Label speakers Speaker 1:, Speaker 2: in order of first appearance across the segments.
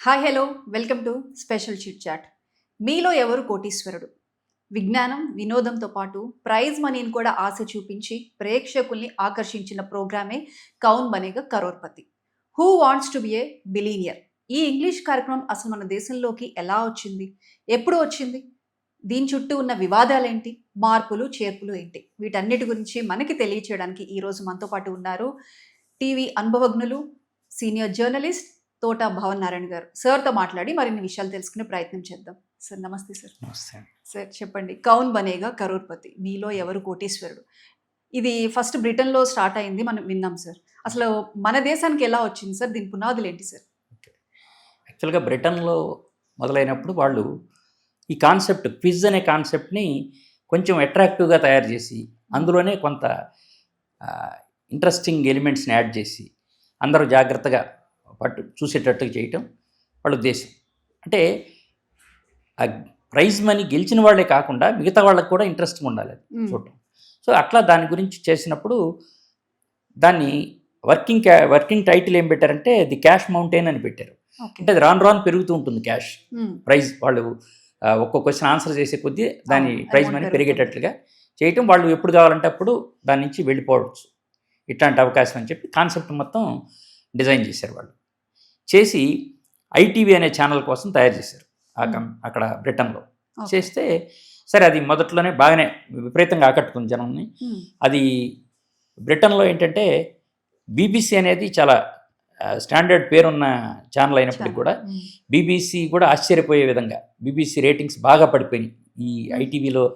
Speaker 1: Hi hello welcome to special chit chat. మీలో ఎవరు కోటీశ్వరుడు? విజ్ఞానం వినోదంతో పాటు ప్రైజ్ మనీని కూడా ఆశ చూపించి ప్రేక్షకుల్ని ఆకర్షించిన ప్రోగ్రామే Kaun Banega Crorepati. Who wants to be a billionaire? ఈ ఇంగ్లీష్ కార్యక్రమం అసలు మన దేశంలోకి ఎలా వచ్చింది, ఎప్పుడు వచ్చింది, దీని చుట్టూ ఉన్న వివాదాలేంటి, మార్పులు చేర్పులు ఏంటి, వీటన్నిటి గురించి మనకి తెలియచేయడానికి ఈరోజు మనతో పాటు ఉన్నారు టీవీ అనుభవజ్ఞులు, సీనియర్ జర్నలిస్ట్ తోట భవన్ నారాయణ గారు. సార్తో మాట్లాడి మరిన్ని విషయాలు తెలుసుకునే ప్రయత్నం చేద్దాం. సార్ నమస్తే. సార్
Speaker 2: నమస్తే.
Speaker 1: సార్ చెప్పండి, కౌన్ బనేగా కరోర్పతి, మీలో ఎవరు కోటీశ్వరుడు, ఇది ఫస్ట్ బ్రిటన్లో స్టార్ట్ అయింది, మనం విన్నాం సార్. అసలు మన దేశానికి ఎలా వచ్చింది సార్? దీని పునాదులు ఏంటి సార్?
Speaker 2: యాక్చువల్గా బ్రిటన్లో మొదలైనప్పుడు వాళ్ళు ఈ కాన్సెప్ట్ క్విజ్ అనే కాన్సెప్ట్ని కొంచెం అట్రాక్టివ్గా తయారు చేసి అందులోనే కొంత ఇంట్రెస్టింగ్ ఎలిమెంట్స్ని యాడ్ చేసి అందరూ జాగ్రత్తగా చూసేటట్టుగా చేయటం వాళ్ళ ఉద్దేశం. అంటే ఆ ప్రైజ్ మనీ గెలిచిన వాళ్ళే కాకుండా మిగతా వాళ్ళకి కూడా ఇంట్రెస్ట్గా ఉండాలి అది చూడటం. సో అట్లా దాని గురించి చేసినప్పుడు దాన్ని వర్కింగ్ టైటిల్ ఏం పెట్టారంటే ది క్యాష్ మౌంటైన్ అని పెట్టారు. అంటే అది రాను పెరుగుతూ ఉంటుంది క్యాష్ ప్రైజ్. వాళ్ళు ఒక్కో క్వశ్చన్ ఆన్సర్ చేసే కొద్దీ దాని ప్రైజ్ మనీ పెరిగేటట్లుగా చేయటం, వాళ్ళు ఎప్పుడు కావాలంటే అప్పుడు దాని నుంచి వెళ్ళిపోవచ్చు ఇట్లాంటి అవకాశం అని చెప్పి కాన్సెప్ట్ మొత్తం డిజైన్ చేశారు. వాళ్ళు చేసి ఐటీవీ అనే ఛానల్ కోసం తయారు చేశారు అక్కడ బ్రిటన్లో. చేస్తే సరే అది మొదట్లోనే బాగానే విపరీతంగా ఆకట్టుకుంది జనాన్ని. అది బ్రిటన్లో ఏంటంటే బీబీసీ అనేది చాలా స్టాండర్డ్ పేరున్న ఛానల్ అయినప్పటికీ కూడా బీబీసీ కూడా ఆశ్చర్యపోయే విధంగా బీబీసీ రేటింగ్స్ బాగా పడిపోయినాయి ఈ ఐటీవీలో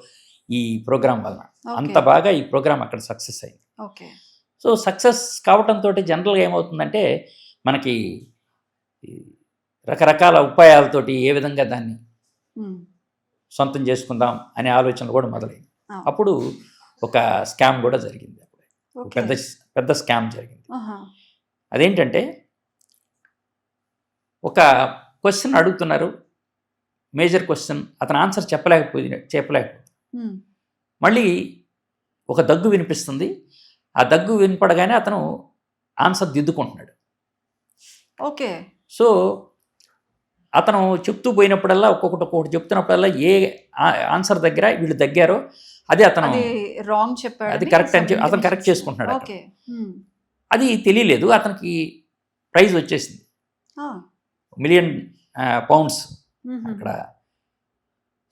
Speaker 2: ఈ ప్రోగ్రాం వలన. అంత బాగా ఈ ప్రోగ్రాం అక్కడ సక్సెస్ అయింది. సో సక్సెస్ కావటంతో జనరల్గా ఏమవుతుందంటే మనకి రకరకాల ఉపాయాలతోటి ఏ విధంగా దాన్ని సొంతం చేసుకుందాం అనే ఆలోచనలు కూడా మొదలైంది. అప్పుడు ఒక స్కామ్ కూడా జరిగింది. అప్పుడు పెద్ద స్కామ్ జరిగింది. అదేంటంటే ఒక క్వశ్చన్ అడుగుతున్నారు, మేజర్ క్వశ్చన్, అతను ఆన్సర్ చెప్పలేకపోయింది. మళ్ళీ ఒక దగ్గు వినిపిస్తుంది. ఆ దగ్గు వినపడగానే అతను ఆన్సర్ దిద్దుకుంటున్నాడు.
Speaker 1: ఓకే.
Speaker 2: సో అతను చెప్తూ పోయినప్పుడల్లా ఒక్కొక్కటి చెప్తున్నప్పుడల్లా ఏ ఆన్సర్ దగ్గర వీళ్ళు దగ్గారో అదే అతను
Speaker 1: రాంగ్ చెప్పాడు,
Speaker 2: అది కరెక్ట్ అని చెప్పి అతను కరెక్ట్ చేసుకుంటున్నాడు. అది తెలియలేదు అతనికి. ప్రైజ్ వచ్చేసింది £1,000,000 అక్కడ.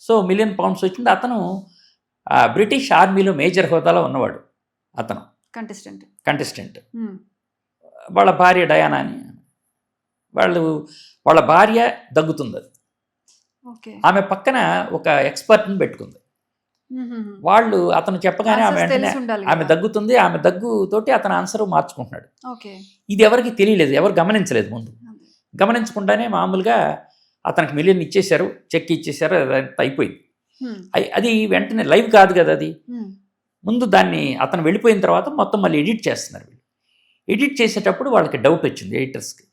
Speaker 2: సో £1,000,000 వచ్చింది. అతను బ్రిటిష్ ఆర్మీలో మేజర్ హోదాలో ఉన్నవాడు. అతను కంటెస్టెంట్. వాళ్ళ భార్య డయానా అని, వాళ్ళ భార్య దగ్గుతుంది. అది ఆమె పక్కన ఒక ఎక్స్పర్ట్ని పెట్టుకుంది. వాళ్ళు అతను చెప్పగానే ఆమె దగ్గుతుంది. ఆమె దగ్గుతోటి అతను ఆన్సర్ మార్చుకుంటున్నాడు. ఇది ఎవరికి తెలియలేదు, ఎవరు గమనించలేదు ముందు. గమనించకుండానే మామూలుగా అతనికి $1,000,000 ఇచ్చేశారు, చెక్ ఇచ్చేశారు, అదంతా అయిపోయింది. అది వెంటనే లైవ్ కాదు కదా అది. ముందు దాన్ని అతను వెళ్ళిపోయిన తర్వాత మొత్తం మళ్ళీ ఎడిట్ చేస్తున్నారు. ఎడిట్ చేసేటప్పుడు వాళ్ళకి డౌట్ వచ్చింది ఎడిటర్స్కి,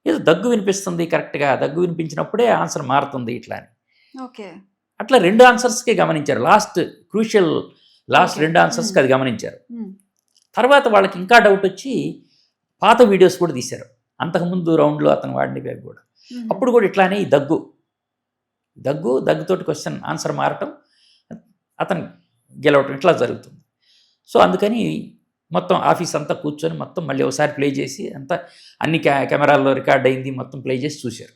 Speaker 2: ఏదో దగ్గు వినిపిస్తుంది, కరెక్ట్గా దగ్గు వినిపించినప్పుడే ఆన్సర్ మారుతుంది ఇట్లా అని. అట్లా 2 ఆన్సర్స్కే గమనించారు. లాస్ట్ 2 ఆన్సర్స్కి అది గమనించారు. తర్వాత వాళ్ళకి ఇంకా డౌట్ వచ్చి పాత వీడియోస్ కూడా తీశారు, అంతకుముందు రౌండ్లో అతను వాడినవి కూడా. అప్పుడు కూడా ఇట్లానే ఈ దగ్గుతోటి క్వశ్చన్ ఆన్సర్ మారటం, అతను గెలవటం ఇట్లా జరుగుతుంది. సో అందుకని మొత్తం ఆఫీస్ అంతా కూర్చొని మొత్తం మళ్ళీ ఒకసారి ప్లే చేసి అంతా అన్ని కెమెరాల్లో రికార్డ్ అయింది మొత్తం ప్లే చేసి చూశారు.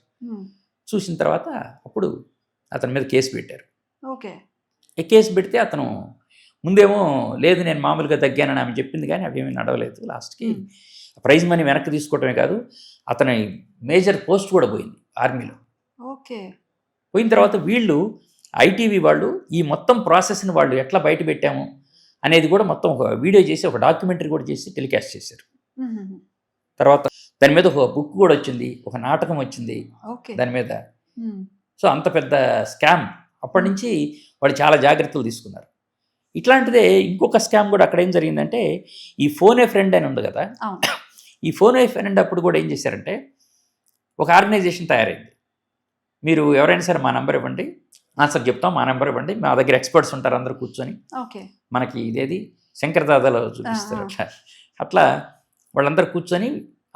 Speaker 2: చూసిన తర్వాత అప్పుడు అతని మీద కేసు పెట్టారు. ఈ కేసు పెడితే అతను ముందేమో లేదు నేను మామూలుగా తగ్గానని ఆమె చెప్పింది, కానీ అవేమీ నడవలేదు. లాస్ట్కి ప్రైజ్ మనీ వెనక్కి తీసుకోవటమే కాదు, అతని మేజర్ పోస్ట్ కూడా పోయింది ఆర్మీలో. పోయిన తర్వాత వీళ్ళు ఐటీవీ వాళ్ళు ఈ మొత్తం ప్రాసెస్ని వాళ్ళు ఎట్లా బయట పెట్టాము అనేది కూడా మొత్తం ఒక వీడియో చేసి ఒక డాక్యుమెంటరీ కూడా చేసి టెలికాస్ట్ చేశారు. తర్వాత దాని మీద ఒక బుక్ కూడా వచ్చింది, ఒక నాటకం వచ్చింది దాని మీద. సో అంత పెద్ద స్కామ్. అప్పటి నుంచి వాళ్ళు చాలా జాగ్రత్తలు తీసుకున్నారు. ఇట్లాంటిదే ఇంకొక స్కామ్ కూడా అక్కడ ఏం జరిగిందంటే, ఈ ఫోన్ ఏ ఫ్రెండ్ అని ఉంది కదా, ఈ ఫోన్ ఏ ఫ్రెండ్ అప్పుడు కూడా ఏం చేశారంటే ఒక ఆర్గనైజేషన్ తయారైంది. మీరు ఎవరైనా సరే మా నెంబర్ ఇవ్వండి, ఆన్సర్ చెప్తాం, మా నెంబర్ ఇవ్వండి, మా దగ్గర ఎక్స్పర్ట్స్ ఉంటారు అందరూ కూర్చొని మనకి ఇదేది శంకరదాదాలో చూపిస్తారు. అట్లా వాళ్ళందరూ కూర్చొని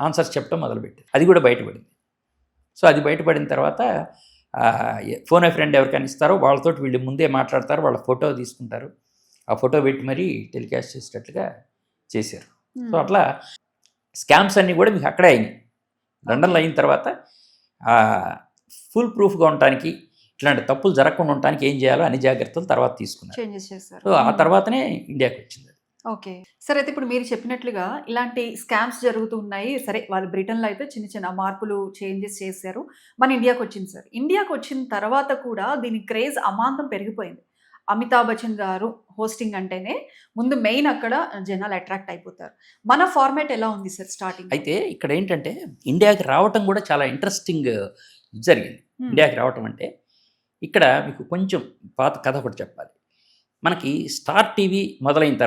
Speaker 2: ఆన్సర్స్ చెప్పడం మొదలుపెట్టారు. అది కూడా బయటపడింది. సో అది బయటపడిన తర్వాత ఫోన్ ఏ ఫ్రెండ్ ఎవరికైనా ఇస్తారో వాళ్ళతో వీళ్ళు ముందే మాట్లాడతారు, వాళ్ళ ఫోటో తీసుకుంటారు, ఆ ఫోటో పెట్టి మరీ టెలికాస్ట్ చేసేటట్లుగా చేశారు. సో అట్లా స్కామ్స్ అన్నీ కూడా మీకు అక్కడే అయినాయి. లండన్లో అయిన తర్వాత ఫుల్ ప్రూఫ్గా ఉండటానికి, ఇట్లాంటి తప్పులు జరగకుండా ఉండటానికి ఏం చేయాలో అన్ని జాగ్రత్తలు తర్వాత తీసుకున్నారు.
Speaker 1: చేంజెస్ చేశారు.
Speaker 2: సో ఆ తర్వాతనే ఇండియాకి వచ్చింది.
Speaker 1: ఓకే. సరే, అయితే ఇప్పుడు మీరు చెప్పినట్లుగా ఇలాంటి స్కామ్స్ జరుగుతూ ఉన్నాయి. సరే, వాళ్ళు బ్రిటన్లో అయితే చిన్న చిన్న మార్పులు చేంజెస్ చేశారు. మన ఇండియాకి వచ్చింది సార్. ఇండియాకి వచ్చిన తర్వాత కూడా దీని క్రేజ్ అమాంతం పెరిగిపోయింది. అమితాబ్ బచ్చన్ గారు హోస్టింగ్ అంటేనే ముందు మెయిన్ అక్కడ జనాలు అట్రాక్ట్ అయిపోతారు. మన ఫార్మాట్ ఎలా ఉంది సార్ స్టార్టింగ్?
Speaker 2: అయితే ఇక్కడ ఏంటంటే ఇండియాకి రావటం కూడా చాలా ఇంట్రెస్టింగ్ జరిగింది. ఇండియాకి రావటం అంటే ఇక్కడ మీకు కొంచెం పాత కథ ఒకటి చెప్పాలి. మనకి స్టార్ టీవీ మొదలైన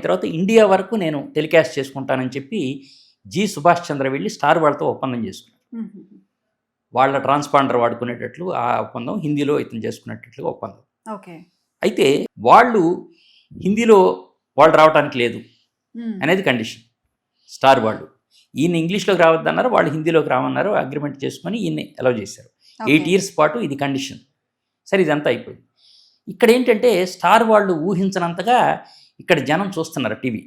Speaker 2: తర్వాత ఇండియా వరకు నేను టెలికాస్ట్ చేసుకుంటానని చెప్పి జి సుభాష్ చంద్ర వెళ్ళి స్టార్ వాళ్ళతో ఒప్పందం చేసుకున్నారు. వాళ్ళ ట్రాన్స్పాండర్ వాడుకునేటట్లు ఆ ఒప్పందం, హిందీలో ఇతను చేసుకునేటట్లుగా ఒప్పందం.
Speaker 1: ఓకే.
Speaker 2: అయితే వాళ్ళు హిందీలో వాళ్ళు రావడానికి లేదు అనేది కండిషన్. స్టార్ వాళ్ళు ఈయన ఇంగ్లీష్లోకి రావద్దన్నారు, వాళ్ళు హిందీలోకి రామన్నారు. అగ్రిమెంట్ చేసుకొని ఈయన్ని అలౌ చేశారు. 8 years పాటు ఇది కండిషన్. సరే, ఇదంతా అయిపోయింది. ఇక్కడ ఏంటంటే స్టార్ వాళ్ళు ఊహించినంతగా ఇక్కడ జనం చూస్తున్నారు టీవీ.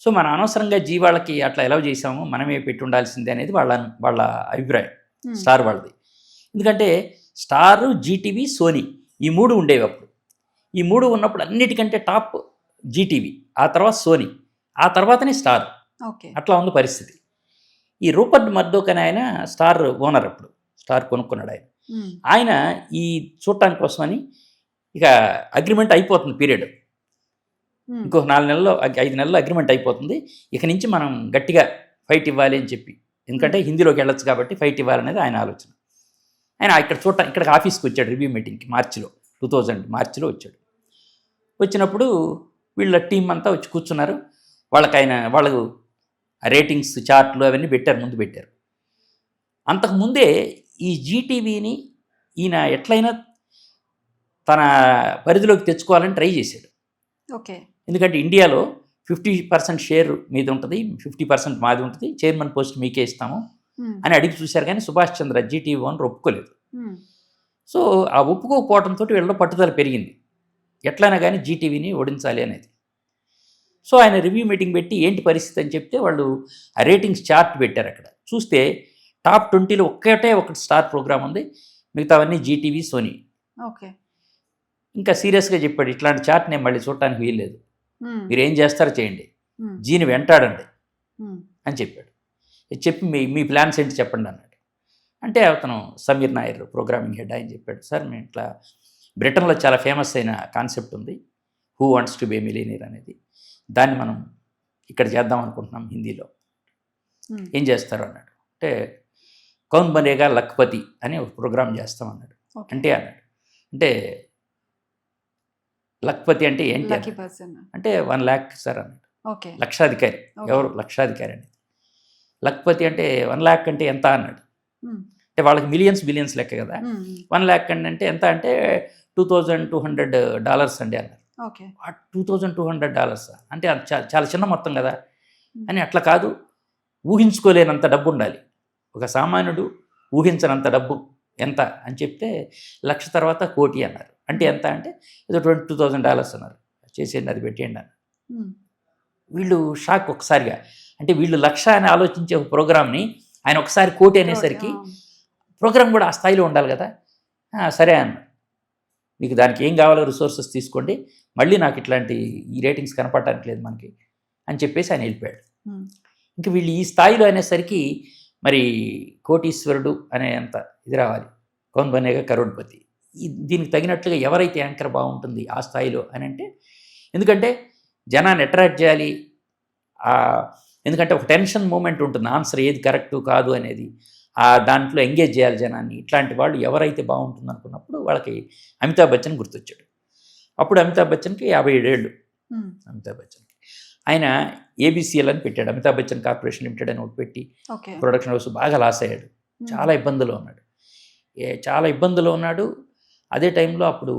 Speaker 2: సో మన అనవసరంగా జీ వాళ్ళకి అట్లా అలౌ చేసాము, మనమే పెట్టి ఉండాల్సిందే అనేది వాళ్ళ అభిప్రాయం, స్టార్ వాళ్ళది. ఎందుకంటే స్టారు, జీటీవీ, సోనీ ఈ 3 ఉండేవి అప్పుడు. ఈ 3 ఉన్నప్పుడు అన్నిటికంటే టాప్ జీటీవీ, ఆ తర్వాత సోనీ, ఆ తర్వాతనే స్టార్. అట్లా ఉంది పరిస్థితి. ఈ రూపర్ట్ మర్డోక్ అని ఆయన స్టార్ ఓనర్, అప్పుడు స్టార్ కొనుక్కున్నాడు ఆయన ఈ చూడటానికి కోసమని ఇక అగ్రిమెంట్ అయిపోతుంది పీరియడ్. ఇంకొక 4 నెలల్లో 5 నెలల్లో అగ్రిమెంట్ అయిపోతుంది. ఇక నుంచి మనం గట్టిగా ఫైట్ ఇవ్వాలి అని చెప్పి, ఎందుకంటే హిందీలోకి వెళ్ళొచ్చు కాబట్టి ఫైట్ ఇవ్వాలనేది ఆయన ఆలోచన. ఆయన ఇక్కడికి ఆఫీస్కి వచ్చాడు రివ్యూ మీటింగ్కి మార్చిలో, 2000 మార్చిలో వచ్చాడు. వచ్చినప్పుడు వీళ్ళ టీం అంతా వచ్చి కూర్చున్నారు. వాళ్ళు రేటింగ్స్ చార్ట్లు అవన్నీ ముందు పెట్టారు. అంతకుముందే ఈ జీటీవీని ఈయన ఎట్లయినా తన పరిధిలోకి తెచ్చుకోవాలని ట్రై చేశాడు.
Speaker 1: ఓకే.
Speaker 2: ఎందుకంటే ఇండియాలో 50% షేర్ మీద ఉంటుంది, 50% మాది ఉంటుంది, చైర్మన్ పోస్ట్ మీకే ఇస్తాము అని అడిగి చూశారు. కానీ సుభాష్ చంద్ర జీటీవీ ఓనర్ ఒప్పుకోలేదు. సో ఆ ఒప్పుకోకపోవడంతో వీళ్ళలో పట్టుదల పెరిగింది, ఎట్లయినా కానీ జీటీవీని ఓడించాలి అనేది. సో ఆయన రివ్యూ మీటింగ్ పెట్టి ఏంటి పరిస్థితి అని చెప్తే వాళ్ళు ఆ రేటింగ్స్ చార్ట్ పెట్టారు. అక్కడ చూస్తే టాప్ 20లో ఒకటి స్టార్ ప్రోగ్రామ్ ఉంది, మిగతావన్నీ జీటీవీ, సోనీ.
Speaker 1: ఓకే.
Speaker 2: ఇంకా సీరియస్గా చెప్పాడు, ఇట్లాంటి చార్ట్ నేను మళ్ళీ చూడటానికి వీల్లేదు, మీరు ఏం చేస్తారో చేయండి, జీని వెంటాడండి అని చెప్పాడు. చెప్పి మీ ప్లాన్స్ ఏంటి చెప్పండి అన్నాడు. అంటే అతను సమీర్ నాయర్ ప్రోగ్రామింగ్ హెడ్ ఆయన చెప్పాడు, సార్ మేము ఇట్లా బ్రిటన్లో చాలా ఫేమస్ అయిన కాన్సెప్ట్ ఉంది, who wants to be A millionaire అనేది, దాన్ని మనం ఇక్కడ చేద్దాం అనుకుంటున్నాం హిందీలో, ఏం చేస్తారు అన్నాడు. అంటే కౌన్ బనేగా లక్పతి అని ఒక ప్రోగ్రామ్ చేస్తాం అన్నాడు. అంటే లక్పతి అంటే ఏంటి అంటే 1 lakh సార్ అన్నాడు. లక్షాధికారి. ఎవరు లక్షాధికారి అనేది? లక్పతి అంటే 1 lakh అంటే ఎంత అన్నాడు. అంటే వాళ్ళకి బిలియన్స్ లెక్క కదా. 1 lakh అంటే ఎంత అంటే $2,200 అండి అన్నారు. $2,200 అంటే చాలా చిన్న మొత్తం కదా అని. అట్లా కాదు, ఊహించుకోలేనంత డబ్బు ఉండాలి, ఒక సామాన్యుడు ఊహించనంత డబ్బు ఎంత అని చెప్తే 1,00,000 తర్వాత 1,00,000 అన్నారు. అంటే ఎంత అంటే ఏదో $22,000 అన్నారు. చేసేయండి, అది పెట్టేయండి అన్నారు. వీళ్ళు షాక్ ఒకసారిగా. అంటే వీళ్ళు 1,00,000 అని ఆలోచించే ఒక ప్రోగ్రామ్ని ఆయన ఒకసారి 1,00,000 అనేసరికి ప్రోగ్రామ్ కూడా ఆ స్థాయిలో ఉండాలి కదా. సరే అన్న, మీకు దానికి ఏం కావాలో రిసోర్సెస్ తీసుకోండి, మళ్ళీ నాకు ఇట్లాంటి ఈ రేటింగ్స్ కనపడటానికి లేదు మనకి అని చెప్పేసి ఆయన వెళ్ళిపోయాడు. ఇంక వీళ్ళు ఈ స్థాయిలో అనేసరికి మరి కోటీశ్వరుడు అనే అంత ఇది రావాలి, కౌన్ బనేగా కరోడ్పతి. దీనికి తగినట్లుగా ఎవరైతే యాంకర్ బాగుంటుంది ఆ స్థాయిలో అని అంటే, ఎందుకంటే జనాన్ని అట్రాక్ట్ చేయాలి. ఎందుకంటే ఒక టెన్షన్ మూమెంట్ ఉంటుంది, ఆన్సర్ ఏది కరెక్టు కాదు అనేది, దాంట్లో ఎంగేజ్ చేయాలి జనాన్ని. ఇట్లాంటి వాళ్ళు ఎవరైతే బాగుంటుంది అనుకున్నప్పుడు వాళ్ళకి అమితాబ్ బచ్చన్ గుర్తొచ్చాడు. అప్పుడు అమితాబ్ బచ్చన్కి 57 ఏళ్ళు. అమితాబ్ బచ్చన్కి ఆయన ఏబిసిఎల్ అని పెట్టాడు, అమితాబ్ బచ్చన్ కార్పొరేషన్ లిమిటెడ్ అని ఒకటి పెట్టి ప్రొడక్షన్ హౌస్ బాగా లాస్ అయ్యాడు. చాలా ఇబ్బందులో ఉన్నాడు. అదే టైంలో అప్పుడు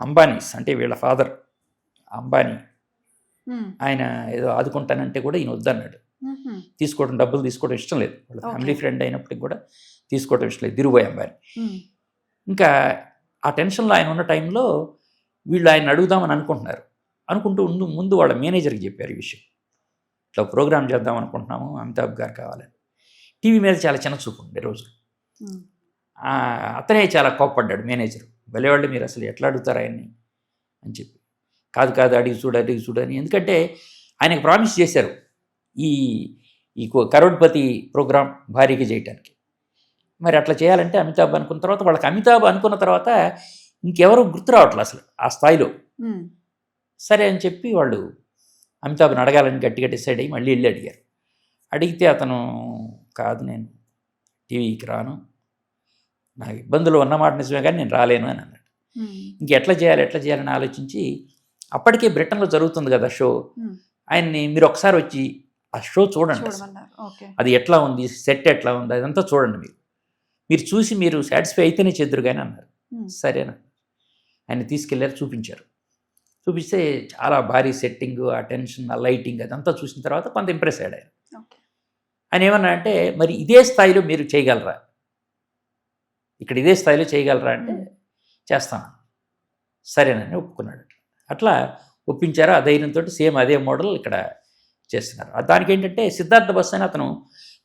Speaker 2: అంబానీస్ అంటే వీళ్ళ ఫాదర్ అంబానీ, ఆయన ఏదో ఆదుకుంటానంటే కూడా ఈయన వద్దన్నాడు. తీసుకోవడం, డబ్బులు తీసుకోవడం ఇష్టం లేదు. వాళ్ళ
Speaker 1: Okay.
Speaker 2: ఫ్యామిలీ ఫ్రెండ్ అయినప్పటికి కూడా తీసుకోవడం ఇష్టం లేదు, ధీరుభాయ్ అంబానీ. ఇంకా ఆ టెన్షన్లో ఆయన ఉన్న టైంలో వీళ్ళు ఆయన అడుగుదామని అనుకుంటున్నారు. అనుకుంటూ ముందు వాళ్ళ మేనేజర్కి చెప్పారు ఈ విషయం, ఇట్లా ప్రోగ్రామ్ చేద్దాం అనుకుంటున్నాము, అమితాబ్ గారు కావాలని. టీవీ మీద చాలా చిన్న చూపు ఉండే రోజు. అతనే చాలా కోప్పడ్డాడు మేనేజర్, భలేవాళ్ళు మీరు అసలు ఎట్లా అడుగుతారు ఆయన్ని అని చెప్పి. కాదు అడిగి చూడు అని. ఎందుకంటే ఆయనకు ప్రామిస్ చేశారు ఈ ఈ కరోడ్పతి ప్రోగ్రాం భారీగా చేయటానికి. మరి అట్లా చేయాలంటే అమితాబ్ అనుకున్న తర్వాత, వాళ్ళకి అమితాబ్ అనుకున్న తర్వాత ఇంకెవరు గుర్తు రావట్లేదు అసలు ఆ స్థాయిలో. సరే అని చెప్పి వాళ్ళు అమితాబ్ని అడగాలని గట్టిగా డిసైడ్ అయ్యి మళ్ళీ వెళ్ళి అడిగారు. అడిగితే అతను, కాదు నేను టీవీకి రాను, నాకు ఇబ్బందులు ఉన్నమాట నిజమే కానీ నేను రాలేను అని అన్నాడు. ఇంకెట్లా చేయాలని ఆలోచించి, అప్పటికే బ్రిటన్లో జరుగుతుంది కదా షో, ఆయన్ని మీరు ఒకసారి వచ్చి ఆ షో చూడండి, అది ఎట్లా ఉంది, సెట్ ఎట్లా ఉంది, అదంతా చూడండి, మీరు చూసి మీరు సాటిస్ఫై అయితేనే చెద్దురు కానీ అన్నారు. సరేనా, ఆయన తీసుకెళ్ళారు, చూపిస్తే చాలా భారీ సెట్టింగ్, ఆ టెన్షన్, ఆ లైటింగ్ అదంతా చూసిన తర్వాత కొంత ఇంప్రెస్ అయ్యాడు ఆయన. ఆయన ఏమన్నా అంటే, మరి ఇదే స్థాయిలో మీరు చేయగలరా, ఇక్కడ ఇదే స్థాయిలో చేయగలరా అంటే, చేస్తాను, సరేనని ఒప్పుకున్నాడు. అట్లా ఒప్పించారు. ఆ ధైర్యంతో సేమ్ అదే మోడల్ ఇక్కడ చేస్తున్నారు. దానికి ఏంటంటే సిద్ధార్థ బస్ అని అతను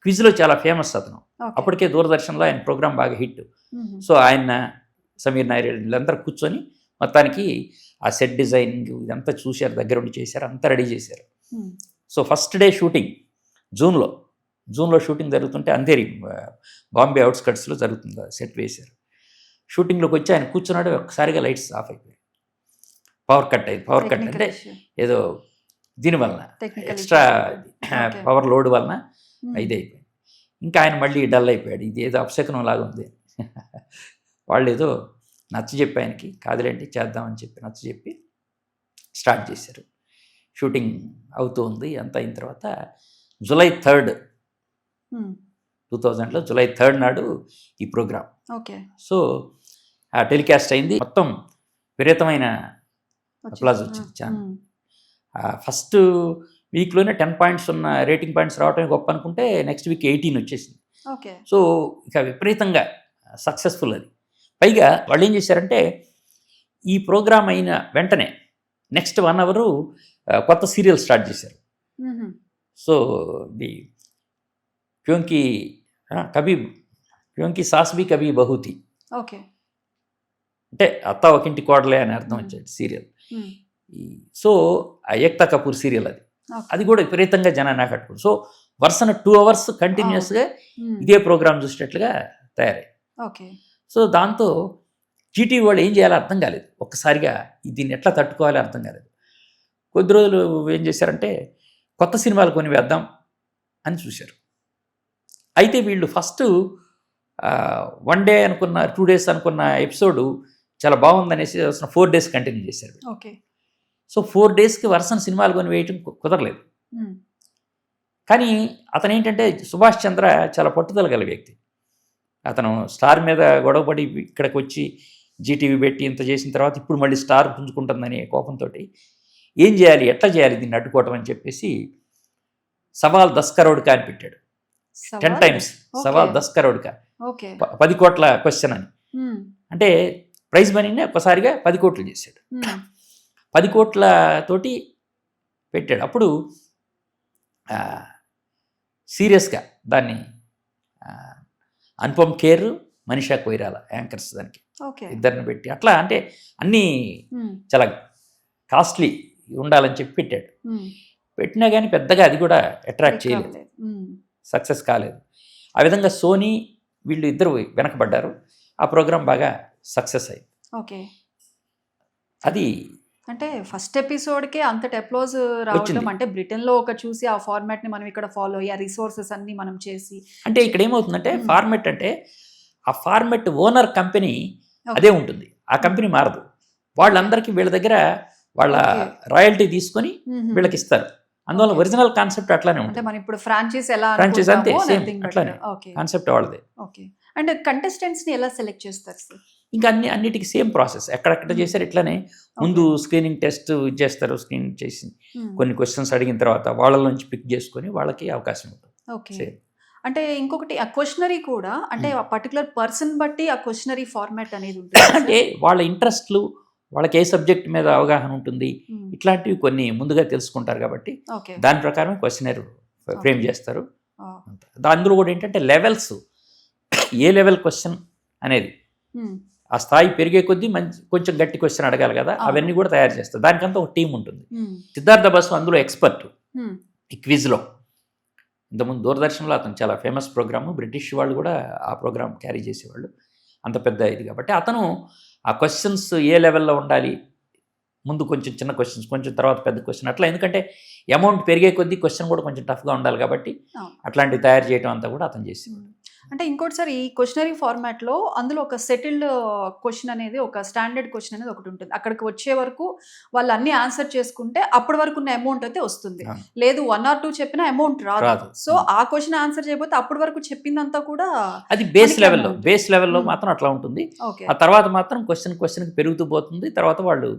Speaker 2: క్విజ్లో చాలా ఫేమస్ అతను. అప్పటికే దూరదర్శన్లో ఆయన ప్రోగ్రామ్ బాగా హిట్. సో ఆయన, సమీర్ నాయర్ వీళ్ళందరూ కూర్చొని మొత్తానికి ఆ సెట్ డిజైనింగ్ ఇదంతా చూశారు, దగ్గర ఉండి చేశారు, అంతా రెడీ చేశారు. సో ఫస్ట్ డే షూటింగ్ జూన్లో షూటింగ్ జరుగుతుంటే, అంధేరి బాంబే అవుట్స్కట్స్లో జరుగుతుంది, సెట్ వేశారు. షూటింగ్లోకి వచ్చి ఆయన కూర్చున్నాడు, ఒక్కసారిగా లైట్స్ ఆఫ్ అయిపోయాయి, పవర్ కట్ అంటే ఏదో దీనివలన ఎక్స్ట్రా పవర్ లోడ్ వలన ఇది అయిపోయింది. ఇంకా ఆయన మళ్ళీ డల్ అయిపోయాడు, ఇది ఏదో అపశకనం లాగా ఉంది. వాళ్ళు ఏదో నచ్చజెప్పి ఆయనకి, కాదులేంటి చేద్దామని చెప్పి నచ్చజెప్పి స్టార్ట్ చేశారు. షూటింగ్ అవుతూ ఉంది. అంతా అయిన తర్వాత July 3, 2000లో July 3 నాడు ఈ ప్రోగ్రామ్ సో టెలికాస్ట్ అయింది. మొత్తం విపరీతమైన అప్లాజ్ వచ్చింది ఛానల్. ఫస్ట్ వీక్లోనే 10 పాయింట్స్ ఉన్న రేటింగ్ పాయింట్స్ రావటం గొప్ప అనుకుంటే, నెక్స్ట్ వీక్ 18 వచ్చేసింది. సో ఇక విపరీతంగా సక్సెస్ఫుల్ అది. పైగా వాళ్ళు ఏం చేశారంటే, ఈ ప్రోగ్రామ్ అయిన వెంటనే నెక్స్ట్ 1 hour కొత్త సీరియల్ స్టార్ట్ చేశారు. సో ది క్యోంకి సాస్ భీ కభీ బహూ థీ, అంటే అత్త ఒకింటి కోడలే అని అర్థం వచ్చేది serial. So Ekta Kapoor serial అది కూడా విపరీతంగా జనాన్ని ఆకట్టుకుంది. సో వరుసన 2 hours కంటిన్యూస్గా ఇదే ప్రోగ్రామ్ చూసేటట్లుగా తయారై. సో దాంతో జీటీవీ వాళ్ళు ఏం చేయాలో అర్థం కాలేదు, ఒక్కసారిగా దీన్ని ఎట్లా తట్టుకోవాలో అర్థం కాలేదు. కొద్ది రోజులు ఏం చేశారంటే, కొత్త సినిమాలు కొని వేద్దాం అని చూశారు. అయితే వీళ్ళు ఫస్ట్ 1 day అనుకున్న, 2 days అనుకున్న ఎపిసోడ్ చాలా బాగుందనేసి 4 days కంటిన్యూ చేశారు. సో 4 daysకి వరుసన సినిమాలు కొని వేయటం కుదరలేదు. కానీ అతను ఏంటంటే, సుభాష్ చంద్ర చాలా పట్టుదల గల వ్యక్తి. అతను స్టార్ మీద గొడవపడి ఇక్కడికి వచ్చి జీటీవీ పెట్టి ఇంత చేసిన తర్వాత ఇప్పుడు మళ్ళీ స్టార్ పుంజుకుంటుందనే కోపంతో ఏం చేయాలి, ఎట్లా చేయాలి దీన్ని అడ్డుకోవటం అని చెప్పేసి సవాల్ 10 crore అని పెట్టాడు. 10 times సవాల్ 10 crore, 10 కోట్ల క్వశ్చన్ అని. అంటే ప్రైజ్ మనీనే ఒకసారిగా 10 కోట్లు చేశాడు. 10 కోట్ల తోటి పెట్టాడు. అప్పుడు సీరియస్గా దాన్ని అనుపమ్ ఖేర్, మనీషా కొయిరాలా యాంకర్స్ దానికి ఇద్దరిని పెట్టి, అట్లా అంటే అన్నీ చాలా కాస్ట్లీ ఉండాలని చెప్పి పెట్టాడు. పెట్టినా కానీ పెద్దగా అది కూడా అట్రాక్ట్ చేయలేదు, సక్సెస్ కాలేదు. ఆ విధంగా సోనీ వీళ్ళు ఇద్దరు వెనకబడ్డారు. ఆ ప్రోగ్రాం బాగా సక్సెస్ అయింది. అది
Speaker 1: అంటే ఫస్ట్ ఎపిసోడ్కే అంతటి అప్లోజ్ రావడం అంటే, బ్రిటన్లో ఒక చూసి ఆ ఫార్మాట్ని మనం ఇక్కడ ఫాలో అయ్యి, ఆ రిసోర్సెస్ అన్ని మనం చేసి, అంటే
Speaker 2: ఇక్కడ ఏమవుతుందంటే ఫార్మాట్ అంటే ఆ ఫార్మాట్ ఓనర్ కంపెనీ అదే ఉంటుంది, ఆ కంపెనీ మారదు. వాళ్ళందరికీ వీళ్ళ దగ్గర వాళ్ళ రాయల్టీ తీసుకొని వీళ్ళకి ఇస్తారు. అందువల్ల ఒరిజినల్ కాన్సెప్ట్ అట్లానే ఉంటుంది.
Speaker 1: మనం ఇప్పుడు ఫ్రాంచైజ్
Speaker 2: అంతే, సేమ్ అట్లానే కాన్సెప్ట్ వాళ్ళదే.
Speaker 1: అండ్ కంటెస్టెంట్స్ ని ఎలా సెలెక్ట్ చేస్తారు సార్?
Speaker 2: ఇంకా అన్నిటికీ సేమ్ ప్రాసెస్ ఎక్కడెక్కడ చేశారు ఇట్లానే ముందు స్క్రీనింగ్ టెస్ట్ చేస్తారు, స్క్రీనింగ్ చేసి కొన్ని క్వశ్చన్స్ అడిగిన తర్వాత వాళ్ళ నుంచి పిక్ చేసుకొని వాళ్ళకి అవకాశం ఉంటుంది.
Speaker 1: ఓకే. అంటే ఇంకొకటి ఆ క్వశ్చనరీ కూడా అంటే ఆ పర్టికులర్ పర్సన్ బట్టి ఆ క్వశ్చనరీ ఫార్మాట్ అనేది ఉంటుంది.
Speaker 2: అంటే వాళ్ళ ఇంట్రెస్ట్లు, వాళ్ళకి ఏ సబ్జెక్ట్ మీద అవగాహన ఉంటుంది, ఇట్లాంటివి కొన్ని ముందుగా తెలుసుకుంటారు కాబట్టి దాని ప్రకారం క్వశ్చనర్ ఫ్రేమ్ చేస్తారు. అందులో కూడా ఏంటంటే లెవెల్స్, ఏ లెవెల్ క్వశ్చన్ అనేది ఆ స్థాయి పెరిగే కొద్దీ కొంచెం గట్టి క్వశ్చన్ అడగాలి కదా, అవన్నీ కూడా తయారు చేస్తారు. దానికంతా ఒక టీం ఉంటుంది. సిద్ధార్థ బసు అందులో ఎక్స్పర్ట్ ఈ క్విజ్లో. ఇంతకుముందు దూరదర్శన్లో అతను చాలా ఫేమస్ ప్రోగ్రాము, బ్రిటిష్ వాళ్ళు కూడా ఆ ప్రోగ్రామ్ క్యారీ చేసేవాళ్ళు, అంత పెద్ద ఇది కాబట్టి అతను ఆ క్వశ్చన్స్ ఏ లెవెల్లో ఉండాలి, ముందు కొంచెం చిన్న క్వశ్చన్స్, కొంచెం తర్వాత పెద్ద క్వశ్చన్, అట్లా ఎందుకంటే అమౌంట్ పెరిగే కొద్దీ క్వశ్చన్ కూడా కొంచెం టఫ్గా ఉండాలి కాబట్టి అట్లాంటివి తయారు చేయడం అంతా కూడా అతను చేసేవాడు.
Speaker 1: అంటే ఇంకోటి సార్, ఈ క్వశ్చనరీ ఫార్మాట్లో అందులో ఒక సెటిల్డ్ క్వశ్చన్ అనేది, ఒక స్టాండర్డ్ క్వశ్చన్ అనేది ఒకటి ఉంటుంది. అక్కడికి వచ్చే వరకు వాళ్ళు అన్ని ఆన్సర్ చేసుకుంటే అప్పటి వరకు ఉన్న అమౌంట్ అయితే వస్తుంది. లేదు 1 or 2 చెప్పినా అమౌంట్ రాదు. సో ఆ క్వశ్చన్ ఆన్సర్ చేయకపోతే అప్పటి వరకు చెప్పిందంతా కూడా
Speaker 2: అది బేస్ లెవెల్లో మాత్రం అట్లా ఉంటుంది. ఆ తర్వాత మాత్రం క్వశ్చన్కి పెరుగుతూ పోతుంది. తర్వాత వాళ్ళు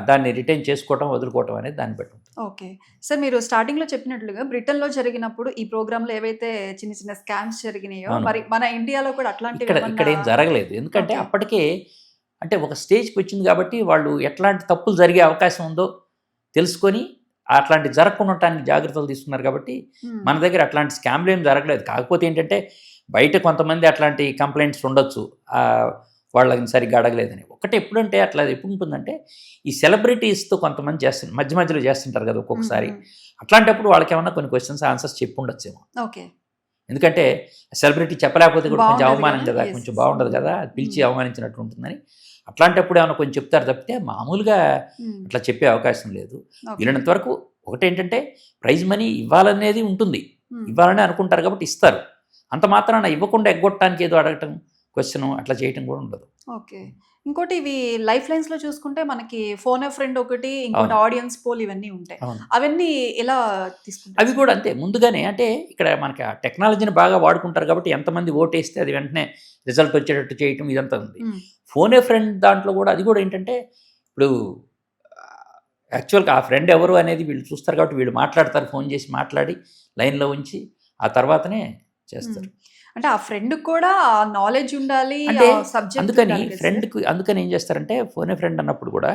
Speaker 2: దాన్ని రిటైన్ చేసుకోవటం, వదులుకోవటం అనేది దాన్ని బట్టి ఉంటుంది.
Speaker 1: ఓకే సార్, మీరు స్టార్టింగ్లో చెప్పినట్లుగా బ్రిటన్లో జరిగినప్పుడు ఈ ప్రోగ్రాంలో ఏవైతే చిన్న చిన్న స్కామ్స్ జరిగినాయో, మరి మన ఇండియాలో కూడా అట్లాంటివి
Speaker 2: ఇక్కడ ఏం జరగలేదు. ఎందుకంటే అప్పటికే అంటే ఒక స్టేజ్కి వచ్చింది కాబట్టి వాళ్ళు ఎట్లాంటి తప్పులు జరిగే అవకాశం ఉందో తెలుసుకొని అట్లాంటి జరగకుండా జాగ్రత్తలు తీసుకున్నారు కాబట్టి మన దగ్గర అట్లాంటి స్కామ్లు ఏం జరగలేదు. కాకపోతే ఏంటంటే బయట కొంతమంది అట్లాంటి కంప్లైంట్స్ ఉండొచ్చు, వాళ్ళని సరిగ్గా అడగలేదని. ఒకటి ఎప్పుడంటే అట్లా ఎప్పుడు ఉంటుందంటే ఈ సెలబ్రిటీస్తో కొంతమంది చేస్తారు, మధ్యలో చేస్తుంటారు కదా ఒక్కొక్కసారి. అట్లాంటప్పుడు వాళ్ళకి ఏమన్నా కొన్ని క్వశ్చన్స్ ఆన్సర్స్ చెప్పి ఉండొచ్చేమో.
Speaker 1: ఓకే.
Speaker 2: ఎందుకంటే సెలబ్రిటీ చెప్పలేకపోతే కూడా కొంచెం అవమానం కదా, కొంచెం బాగుండదు కదా, పిలిచి అవమానించినట్టు ఉంటుందని. అట్లాంటప్పుడు ఏమైనా కొంచెం చెప్తారు తప్పితే మామూలుగా అట్లా చెప్పే అవకాశం లేదు. వీళ్ళనంత వరకు ఒకటేంటంటే ప్రైజ్ మనీ ఇవ్వాలనేది ఉంటుంది, ఇవ్వాలని అనుకుంటారు కాబట్టి ఇస్తారు. అంత మాత్రాన ఇవ్వకుండా ఎగ్గొట్టడానికి ఏదో అడగటం, క్వశ్చన్ అట్లా చేయటం కూడా ఉండదు.
Speaker 1: ఓకే. ఇంకోటి ఇవి లైఫ్ లైన్స్ లో చూసుకుంటే మనకి ఫోన్ ఏ ఫ్రెండ్ ఒకటి, ఇంకోటి ఆడియన్స్ పోల్, ఇవన్నీ ఉంటాయి. అవన్నీ ఎలా తీసుకుంటారు?
Speaker 2: అవి కూడా అంతే ముందుగానే. అంటే ఇక్కడ మనకి ఆ టెక్నాలజీని బాగా వాడుకుంటారు కాబట్టి ఎంతమంది ఓటేస్తే అది వెంటనే రిజల్ట్ వచ్చేటట్టు చేయటం ఇదంతా ఉంది. ఫోన్ ఏ ఫ్రెండ్ దాంట్లో కూడా అది కూడా ఏంటంటే ఇప్పుడు యాక్చువల్గా ఆ ఫ్రెండ్ ఎవరు అనేది వీళ్ళు చూస్తారు కాబట్టి వీళ్ళు మాట్లాడతారు, ఫోన్ చేసి మాట్లాడి లైన్లో ఉంచి ఆ తర్వాతనే చేస్తారు.
Speaker 1: అంటే ఆ ఫ్రెండ్ కూడా నాలెడ్జ్ ఉండాలి,
Speaker 2: అంటే అందుకని ఏం చేస్తారంటే ఫోన్ ఏ ఫ్రెండ్ అన్నప్పుడు కూడా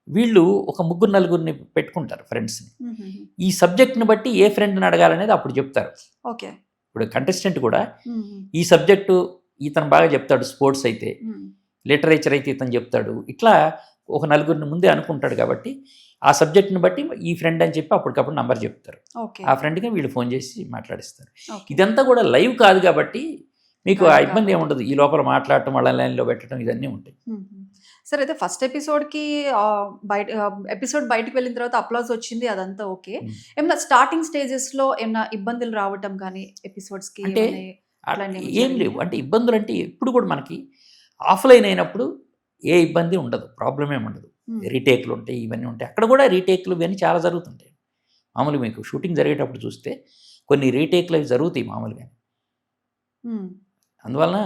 Speaker 2: వీళ్ళు ఒక 3-4 పెట్టుకుంటారు ఫ్రెండ్స్ని. ఈ సబ్జెక్ట్ని బట్టి ఏ ఫ్రెండ్ని అడగాలనేది అప్పుడు చెప్తారు.
Speaker 1: ఓకే.
Speaker 2: ఇప్పుడు కంటెస్టెంట్ కూడా ఈ సబ్జెక్టు ఇతను బాగా చెప్తాడు, స్పోర్ట్స్ అయితే, లిటరేచర్ అయితే ఇతను చెప్తాడు, ఇట్లా ఒక 4 ముందే అనుకుంటాడు కాబట్టి ఆ సబ్జెక్ట్ని బట్టి ఈ ఫ్రెండ్ అని చెప్పి అప్పటికప్పుడు నంబర్ చెప్తారు. ఆ ఫ్రెండ్కి వీళ్ళు ఫోన్ చేసి మాట్లాడిస్తారు. ఇదంతా కూడా లైవ్ కాదు కాబట్టి మీకు ఆ ఇబ్బంది ఏముండదు. ఈ లోపల మాట్లాడటం, వాళ్ళ లైన్లో పెట్టడం, ఇవన్నీ ఉంటాయి.
Speaker 1: సరే, అయితే ఫస్ట్ ఎపిసోడ్కి ఎపిసోడ్ బయటకు వెళ్ళిన తర్వాత అప్లాజ్ వచ్చింది, అదంతా ఓకే. ఏమన్నా స్టార్టింగ్ స్టేజెస్లో ఏమన్నా ఇబ్బందులు రావటం కానీ ఎపిసోడ్స్కి
Speaker 2: అంటే ఏం లేవు. అంటే ఇబ్బందులు అంటే ఎప్పుడు కూడా మనకి ఆఫ్లైన్ అయినప్పుడు ఏ ఇబ్బంది ఉండదు, ప్రాబ్లం ఏమి ఉండదు. రీటేక్లు ఉంటాయి, ఇవన్నీ ఉంటాయి. అక్కడ కూడా రీటేక్లు ఇవన్నీ చాలా జరుగుతుంటాయి. మామూలుగా మీకు షూటింగ్ జరిగేటప్పుడు చూస్తే కొన్ని రీటేక్లు అవి జరుగుతాయి మామూలుగా. అందువలన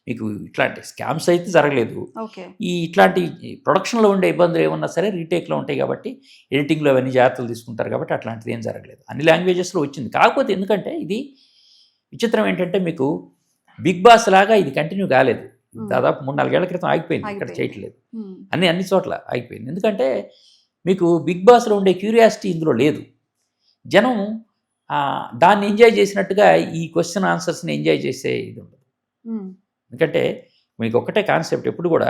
Speaker 2: మీకు ఇట్లాంటి స్కామ్స్ అయితే జరగలేదు. ఈ ఇట్లాంటి ప్రొడక్షన్లో ఉండే ఇబ్బందులు ఏమన్నా సరే రీటేక్లో ఉంటాయి కాబట్టి ఎడిటింగ్లో అవన్నీ జాగ్రత్తలు తీసుకుంటారు కాబట్టి అట్లాంటిది ఏం జరగలేదు. అన్ని లాంగ్వేజెస్లో వచ్చింది. కాకపోతే ఎందుకంటే ఇది విచిత్రం ఏంటంటే మీకు బిగ్ బాస్ లాగా ఇది కంటిన్యూ కాలేదు. దాదాపు 3-4 ఏళ్ల క్రితం ఆగిపోయింది, ఇక్కడ చేయట్లేదు. అన్ని చోట్ల ఆగిపోయింది. ఎందుకంటే మీకు బిగ్ బాస్లో ఉండే క్యూరియాసిటీ ఇందులో లేదు. జనం దాన్ని ఎంజాయ్ చేసినట్టుగా ఈ క్వశ్చన్ ఆన్సర్స్ని ఎంజాయ్ చేసే ఇది ఉండదు. ఎందుకంటే మీకు ఒకటే కాన్సెప్ట్ ఎప్పుడు కూడా,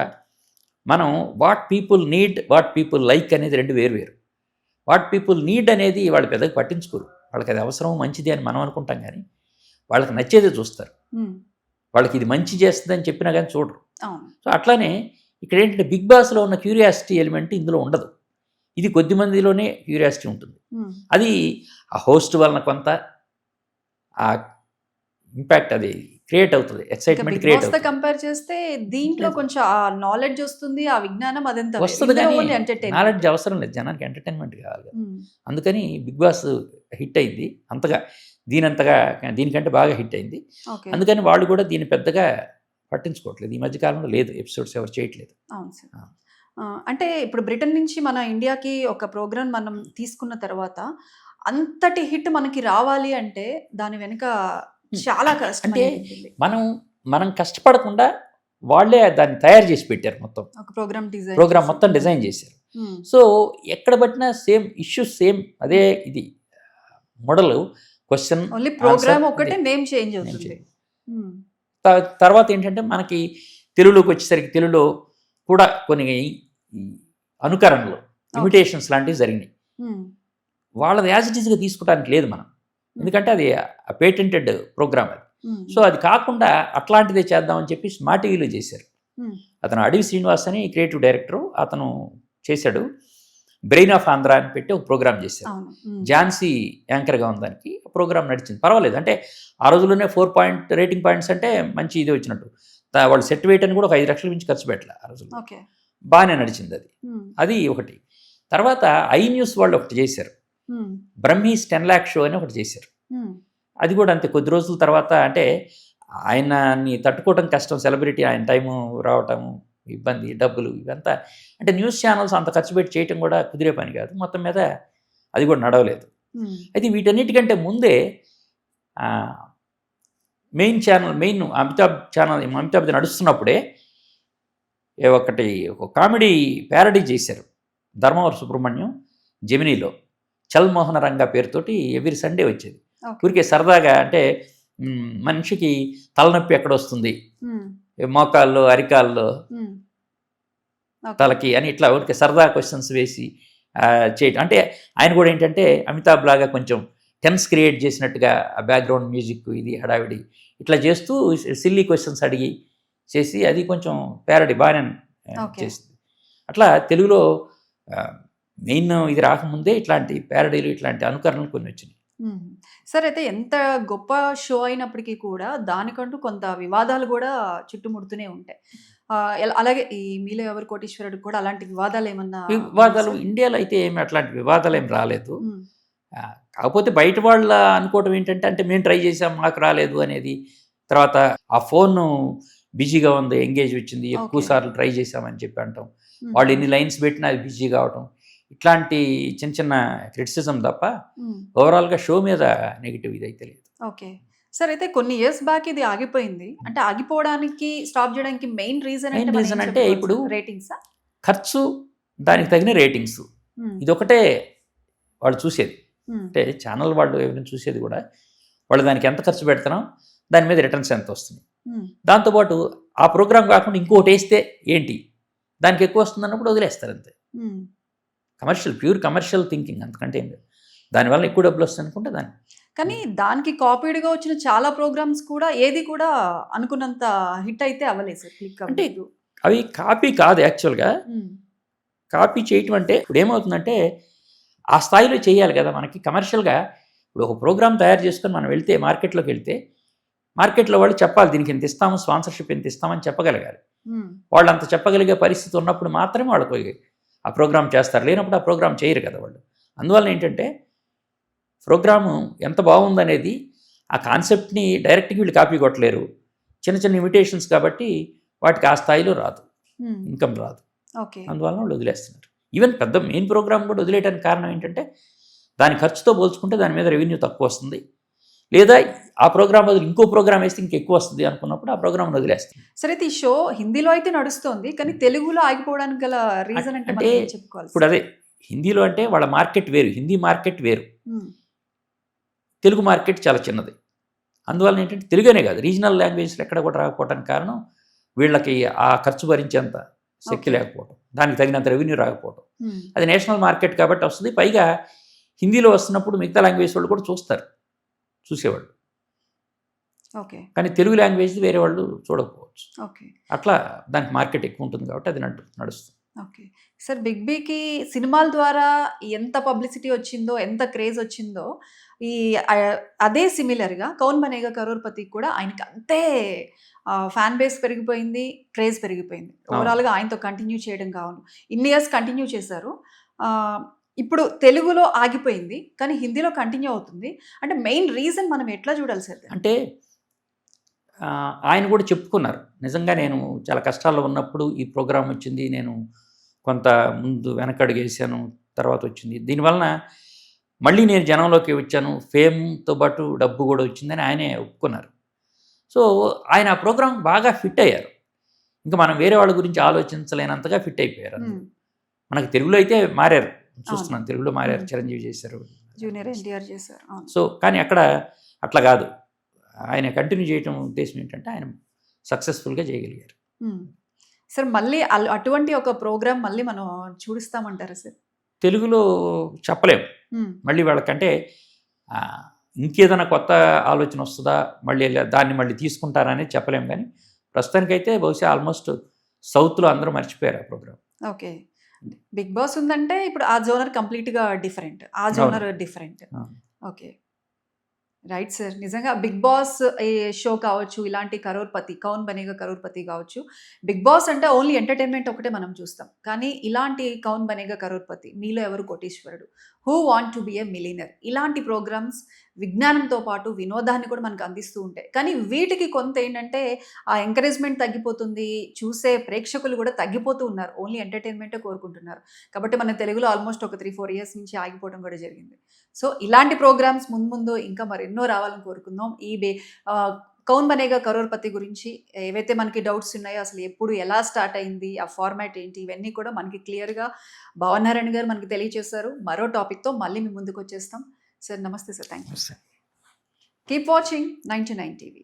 Speaker 2: మనం what people need, what people like అనేది 2 వేరు. వాట్ పీపుల్ నీడ్ అనేది వాళ్ళు పెద్దగా పట్టించుకోరు. వాళ్ళకి అది అవసరం, మంచిది అని మనం అనుకుంటాం, కానీ వాళ్ళకి నచ్చేదే చూస్తారు. వాళ్ళకి ఇది మంచి చేస్తుందని చెప్పినా కానీ చూడరు. సో అట్లానే ఇక్కడ ఏంటంటే బిగ్ బాస్లో ఉన్న క్యూరియాసిటీ ఎలిమెంట్ ఇందులో ఉండదు. ఇది కొద్ది మందిలోనే క్యూరియాసిటీ ఉంటుంది. అది ఆ హోస్ట్ వలన కొంత ఆ ఇంపాక్ట్ అది క్రియేట్ అవుతుంది, ఎక్సైట్మెంట్ క్రియేట్ అవుతుంది.
Speaker 1: కంపేర్ చేస్తే దీంట్లో కొంచెం ఆ నాలెడ్జ్ వస్తుంది, ఆ విజ్ఞానం అదంతా
Speaker 2: వస్తుంది. కానీ నాలెడ్జ్ అవసరం లేదు, జనానికి ఎంటర్టైన్మెంట్ కావాలి. అందుకని బిగ్ బాస్ హిట్ అయింది అంతగా, దీనికంటే బాగా హిట్ అయింది. అందుకని వాళ్ళు కూడా దీన్ని పెద్దగా పట్టించుకోవట్లేదు. ఈ మధ్యకాలంలో లేదు, ఎపిసోడ్స్ ఎవరు చేయట్లేదు.
Speaker 1: అవును సార్.
Speaker 2: ఆ.
Speaker 1: అంటే ఇప్పుడు బ్రిటన్ నుంచి మన ఇండియాకి ఒక ప్రోగ్రామ్ మనం తీసుకున్న తర్వాత అంతటి హిట్ మనకి రావాలి అంటే దాని వెనుక చాలా కష్టం
Speaker 2: అంటే
Speaker 1: అనేది ఉంటుంది.
Speaker 2: మనం కష్టపడకుండా వాళ్ళే దాన్ని తయారు చేసి పెట్టారు. మొత్తం
Speaker 1: ఒక ప్రోగ్రామ్
Speaker 2: మొత్తం డిజైన్ చేశారు. సో ఎక్కడ పట్టినా సేమ్ ఇష్యూస్, సేమ్ అదే ఇది మోడల్, క్వశ్చన్
Speaker 1: ఓన్లీ ప్రోగ్రామ్ ఒకటే నేమ్ చేంజ్ అవుతుంది.
Speaker 2: తర్వాత ఏంటంటే మనకి తెలుగులోకి వచ్చేసరికి తెలుగులో కూడా కొన్ని అనుకరణలు, ఇమిటేషన్స్ లాంటివి జరిగినాయి. వాళ్ళది యాజ్ ఇట్ ఈస్గా తీసుకోవడానికి లేదు మనం, ఎందుకంటే అది పేటెంటెడ్ ప్రోగ్రామ్ అది. సో అది కాకుండా అట్లాంటిదే చేద్దామని చెప్పి మా టీవీలో చేశారు. అతను అడవి శ్రీనివాస్ అని క్రియేటివ్ డైరెక్టరు, అతను చేశాడు. బ్రెయిన్ ఆఫ్ ఆంధ్ర అని పెట్టి ఒక ప్రోగ్రామ్ చేశారు. ఝాన్సీ యాంకర్గా ఉంది, దానికి ప్రోగ్రామ్ నడిచింది, పర్వాలేదు. అంటే ఆ రోజుల్లోనే 4 రేటింగ్ పాయింట్స్ అంటే మంచి ఇది వచ్చినట్టు. వాళ్ళు సెట్ వేయటానికి కూడా ఒక 5 లక్షల నుంచి ఖర్చు పెట్టలే ఆ రోజుల్లో. బాగానే నడిచింది అది. అది ఒకటి. తర్వాత ఐ న్యూస్ వాళ్ళు ఒకటి చేశారు, బ్రహ్మీస్ 10 lakh షో అని ఒకటి చేశారు. అది కూడా అంతే, కొద్ది రోజుల తర్వాత, అంటే ఆయనని తట్టుకోవడం కష్టం, సెలబ్రిటీ, ఆయన టైము రావటము ఇబ్బంది, డబ్బులు ఇవంతా, అంటే న్యూస్ ఛానల్స్ అంత ఖర్చు పెట్టి చేయటం కూడా కుదిరే పని కాదు. మొత్తం మీద అది కూడా నడవలేదు. అయితే వీటన్నిటికంటే ముందే మెయిన్ అమితాబ్ నడుస్తున్నప్పుడే ఒక కామెడీ ప్యారడీ చేశారు ధర్మవరం సుబ్రహ్మణ్యం జెమినీలో. చల్ మోహన రంగా పేరుతోటి ఎవ్రీ సండే వచ్చేది. ఊరికే సరదాగా, అంటే మనిషికి తలనొప్పి ఎక్కడ వస్తుంది, మోకాల్లో, అరికాల్లో, తలకి అని ఇట్లా ఊరికే సరదా క్వశ్చన్స్ వేసి చేయటం. అంటే ఆయన కూడా ఏంటంటే అమితాబ్ లాగా కొంచెం టెన్స్ క్రియేట్ చేసినట్టుగా ఆ బ్యాక్గ్రౌండ్ మ్యూజిక్ ఇది హడావిడి ఇట్లా చేస్తూ సిల్లీ క్వశ్చన్స్ అడిగి చేసి, అది కొంచెం ప్యారడీ బాగానే చేసింది. అట్లా తెలుగులో మెయిన్ ఇది రాకముందే ఇట్లాంటి ప్యారడీలు, ఇట్లాంటి అనుకరణలు కొన్ని వచ్చినాయి.
Speaker 1: సరే, అయితే ఎంత గొప్ప షో అయినప్పటికీ కూడా దానికంటూ కొంత వివాదాలు కూడా చుట్టుముడుతూనే ఉంటాయి. అలాగే ఈ మీలో ఎవరు కోటీశ్వరుడు కూడా అలాంటి వివాదాలు
Speaker 2: ఇండియాలో అయితే ఏమి అట్లాంటి వివాదాలు ఏమి రాలేదు. కాకపోతే బయట వాళ్ళ అనుకోవటం ఏంటంటే, అంటే మేము ట్రై చేసాం మాకు రాలేదు అనేది. తర్వాత ఆ ఫోన్ బిజీగా ఉంది, ఎంగేజ్ వచ్చింది, ఎక్కువ సార్లు ట్రై చేసామని చెప్పి అంటాం. వాళ్ళు ఎన్ని లైన్స్ పెట్టినా అది బిజీ కావటం, ఇట్లాంటి చిన్న చిన్న క్రిటిసిజం తప్ప ఓవరాల్గా షో మీద నెగిటివ్ ఇదైతే లేదు.
Speaker 1: ఓకే సార్, అయితే కొన్ని ఇయర్స్ బ్యాక్ ఇది ఆగిపోయింది. అంటే ఆగిపోవడానికి, స్టాప్ చేయడానికి మెయిన్ రీజన్
Speaker 2: అంటే ఇప్పుడు
Speaker 1: రేటింగ్స్,
Speaker 2: ఖర్చు, దానికి తగిన రేటింగ్స్, ఇదొకటే వాళ్ళు చూసేది. అంటే ఛానల్ వాళ్ళు ఎవరైనా చూసేది కూడా వాళ్ళు దానికి ఎంత ఖర్చు పెడుతున్నాం, దాని మీద రిటర్న్స్ ఎంత వస్తుంది. దాంతోపాటు ఆ ప్రోగ్రామ్ కాకుండా ఇంకోటి వేస్తే ఏంటి, దానికి ఎక్కువ వస్తుంది అన్నప్పుడు వదిలేస్తారు అంతే. ప్యూర్ కమర్షియల్ థింకింగ్, అంతకంటే ఏం లేదు. దానివల్ల ఎక్కువ డబ్బులు వస్తుంది అనుకుంటే దాన్ని.
Speaker 1: కానీ దానికి కాపీడ్గా వచ్చిన చాలా ప్రోగ్రామ్స్ కూడా ఏది కూడా అనుకున్నంత హిట్ అయితే అవ్వలేదు సార్, క్లిక్
Speaker 2: అంటే అవి కాపీ కాదు యాక్చువల్గా. కాపీ చేయటం అంటే ఇప్పుడు ఏమవుతుందంటే ఆ స్థాయిలో చేయాలి కదా. మనకి కమర్షియల్గా ఇప్పుడు ఒక ప్రోగ్రామ్ తయారు చేసుకొని మనం వెళ్తే, మార్కెట్లోకి వెళ్తే, మార్కెట్లో వాళ్ళు చెప్పాలి దీనికి ఎంత ఇస్తాము, స్పాన్సర్షిప్ ఎంత ఇస్తామని చెప్పగలగాలి. వాళ్ళు అంత చెప్పగలిగే పరిస్థితి ఉన్నప్పుడు మాత్రమే వాళ్ళకి ఆ ప్రోగ్రామ్ చేస్తారు, లేనప్పుడు ఆ ప్రోగ్రామ్ చేయరు కదా వాళ్ళు. అందువల్ల ఏంటంటే ప్రోగ్రాము ఎంత బాగుందనేది, ఆ కాన్సెప్ట్ని డైరెక్ట్గా వీళ్ళు కాపీ కొట్టలేరు. చిన్న చిన్న ఇమిటేషన్స్ కాబట్టి వాటికి ఆ స్థాయిలో రాదు, ఇన్కమ్ రాదు. అందువల్ల వాళ్ళు వదిలేస్తున్నారు. ఈవెన్ పెద్ద మెయిన్ ప్రోగ్రామ్ కూడా వదిలేయడానికి కారణం ఏంటంటే దాని ఖర్చుతో పోల్చుకుంటే దాని మీద రెవెన్యూ తక్కువ వస్తుంది, లేదా ఆ ప్రోగ్రామ్ బదులు ఇంకో ప్రోగ్రామ్ వేస్తే ఇంకెక్కువ వస్తుంది అనుకున్నప్పుడు ఆ ప్రోగ్రామ్ వదిలేస్తుంది.
Speaker 1: సరే, అయితే ఈ షో హిందీలో అయితే నడుస్తుంది, కానీ తెలుగులో ఆగిపోవడానికి గల రీజన్ అంటే చెప్పుకోవాలి.
Speaker 2: ఇప్పుడు అదే హిందీలో అంటే వాళ్ళ మార్కెట్ వేరు, హిందీ మార్కెట్ వేరు, తెలుగు మార్కెట్ చాలా చిన్నది. అందువల్ల ఏంటంటే తెలుగునే కాదు, రీజనల్ లాంగ్వేజ్లు ఎక్కడ కూడా రాకపోవడానికి కారణం వీళ్ళకి ఆ ఖర్చు భరించేంత శక్తి లేకపోవడం, దానికి తగినంత రెవెన్యూ రాకపోవడం. అది నేషనల్ మార్కెట్ కాబట్టి వస్తుంది. పైగా హిందీలో వస్తున్నప్పుడు మిగతా లాంగ్వేజ్ వాళ్ళు కూడా చూసేవాళ్ళు. కానీ తెలుగు లాంగ్వేజ్ వేరే వాళ్ళు చూడకపోవచ్చు. అట్లా దానికి మార్కెట్ ఎక్కువ ఉంటుంది కాబట్టి అది నడుస్తుంది.
Speaker 1: ఓకే సార్, బిగ్ బీకి సినిమాల ద్వారా ఎంత పబ్లిసిటీ వచ్చిందో, ఎంత క్రేజ్ వచ్చిందో, ఈ అదే సిమిలర్గా కౌన్ బనేగా కరోర్పతికి కూడా ఆయనకి అంతే ఫ్యాన్ బేస్ పెరిగిపోయింది, క్రేజ్ పెరిగిపోయింది. ఓవరాల్గా ఆయనతో కంటిన్యూ చేయడం కావాలి, ఇన్ని ఇయర్స్ కంటిన్యూ చేశారు. ఇప్పుడు తెలుగులో ఆగిపోయింది కానీ హిందీలో కంటిన్యూ అవుతుంది. అంటే మెయిన్ రీజన్ మనం ఎట్లా చూడాలి సార్?
Speaker 2: అంటే ఆయన కూడా చెప్పుకున్నారు, నిజంగా నేను చాలా కష్టాల్లో ఉన్నప్పుడు ఈ ప్రోగ్రాం వచ్చింది, నేను కొంత ముందు వెనకడుగు వేసాను, తర్వాత వచ్చింది, దీనివలన మళ్ళీ నేను జనంలోకి వచ్చాను, ఫేమ్తో పాటు డబ్బు కూడా వచ్చిందని ఆయనే ఒప్పుకున్నారు. సో ఆయన ఆ ప్రోగ్రాం బాగా ఫిట్ అయ్యారు, ఇంకా మనం వేరే వాళ్ళ గురించి ఆలోచించలేనంతగా ఫిట్ అయిపోయారు. మనకి తెలుగులో అయితే మారారు, చూస్తున్నాను తెలుగులో మారారు, చిరంజీవి చేశారు,
Speaker 1: జూనియర్ ఎన్టీఆర్ చేశారు.
Speaker 2: సో కానీ అక్కడ అట్లా కాదు, ఆయన కంటిన్యూ చేయటం ఉద్దేశం ఏంటంటే ఆయన సక్సెస్ఫుల్గా చేయగలిగారు.
Speaker 1: సార్ మళ్ళీ అటువంటి ఒక ప్రోగ్రామ్ మళ్ళీ మనం చూడిస్తామంటారా సార్?
Speaker 2: తెలుగులో చెప్పలేము, మళ్ళీ వాళ్ళకంటే ఇంకేదైనా కొత్త ఆలోచన వస్తుందా, మళ్ళీ దాన్ని మళ్ళీ తీసుకుంటారా అనేది చెప్పలేము, కానీ ప్రస్తుతానికైతే బహుశా ఆల్మోస్ట్ సౌత్లో అందరూ మర్చిపోయారు ఆ ప్రోగ్రామ్.
Speaker 1: ఓకే, బిగ్ బాస్ ఉందంటే ఇప్పుడు ఆ జోనర్ కంప్లీట్గా డిఫరెంట్, ఆ genre different. Okay, right sir. నిజంగా బిగ్ బాస్ ఈ షో కావచ్చు, ఇలాంటి కరోర్పతి, కౌన్ బనేగా కరోర్పతి కావచ్చు, బిగ్ బాస్ అంటే ఓన్లీ ఎంటర్టైన్మెంట్ ఒకటే మనం చూస్తాం, కానీ ఇలాంటి కౌన్ బనేగా కరోర్పతి, మీలో ఎవరు కోటీశ్వరుడు, హూ వాంట్ టు బి ఏ మిలినర్, ఇలాంటి ప్రోగ్రామ్స్ విజ్ఞానంతో పాటు వినోదాన్ని కూడా మనకు అందిస్తూ ఉంటాయి. కానీ వీటికి కొంత ఏంటంటే ఆ ఎంకరేజ్మెంట్ తగ్గిపోతుంది, చూసే ప్రేక్షకులు కూడా తగ్గిపోతూ ఉన్నారు, ఓన్లీ ఎంటర్టైన్మెంటే కోరుకుంటున్నారు. కాబట్టి మన తెలుగులో ఆల్మోస్ట్ ఒక 3-4 years నుంచి ఆగిపోవడం కూడా జరిగింది. సో ఇలాంటి ప్రోగ్రామ్స్ ముందు ఇంకా మరెన్నో రావాలని కోరుకుందాం. ఈ కౌన్ బనేగా కరోర్పతి గురించి ఏవైతే మనకి డౌట్స్ ఉన్నాయో, అసలు ఎప్పుడు ఎలా స్టార్ట్ అయింది, ఆ ఫార్మాట్ ఏంటి, ఇవన్నీ కూడా మనకి క్లియర్గా భావనారాయణ గారు మనకి తెలియజేశారు. మరో టాపిక్తో మళ్ళీ మీ ముందుకు వచ్చేస్తాం. సార్ నమస్తే sir, thank you. Keep watching 99 TV.